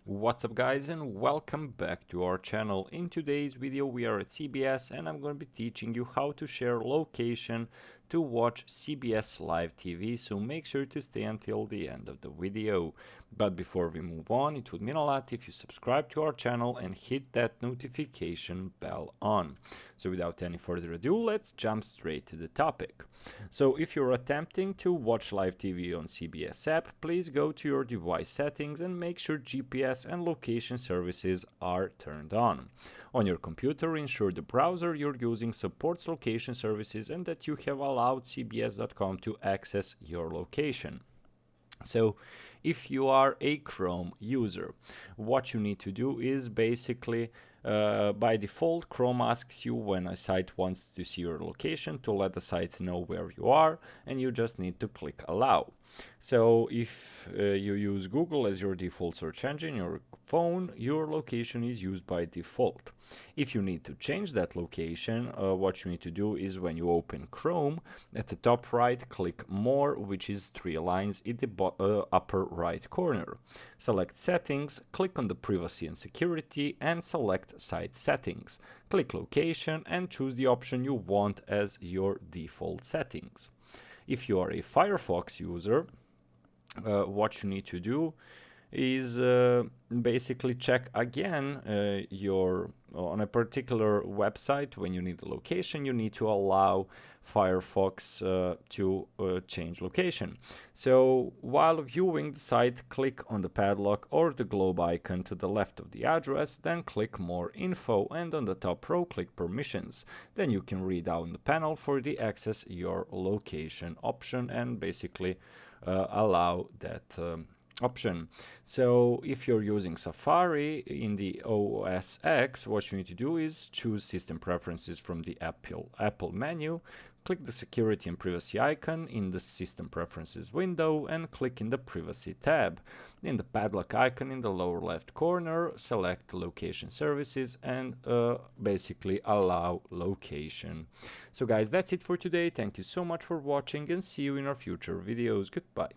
What's up guys, and welcome back to our channel. In today's video we are at CBS and I'm going to be teaching you how to share location to watch CBS live TV, so make sure to stay until the end of the video. But before we move on, it would mean a lot if you subscribe to our channel and hit that notification bell on. So without any further ado, let's jump straight to the topic. So if you're attempting to watch live TV on CBS app, please go to your device settings and make sure GPS and location services are turned on. On your computer, ensure the browser you're using supports location services and that you have allowed cbs.com to access your location. So if you are a Chrome user, what you need to do is basically by default, Chrome asks you when a site wants to see your location to let the site know where you are, and you just need to click allow. So if you use Google as your default search engine, your phone, your location is used by default. If you need to change that location, what you need to do is when you open Chrome, at the top right, click More, which is 3 lines in the upper right corner. Select Settings, click on the Privacy and Security, and select Site Settings. Click Location and choose the option you want as your default settings. If you are a Firefox user, what you need to do is basically check again on a particular website. When you need the location, you need to allow Firefox to change location. So while viewing the site, click on the padlock or the globe icon to the left of the address, then click More Info, and on the top row click Permissions. Then you can read down the panel for the Access Your Location option and basically allow that option. So if you're using Safari in the OS X, what you need to do is choose System Preferences from the Apple menu, click the Security and Privacy icon in the System Preferences window, and click in the Privacy tab. In the padlock icon in the lower left corner, select Location Services and basically allow location. So guys, that's it for today. Thank you so much for watching and see you in our future videos. Goodbye.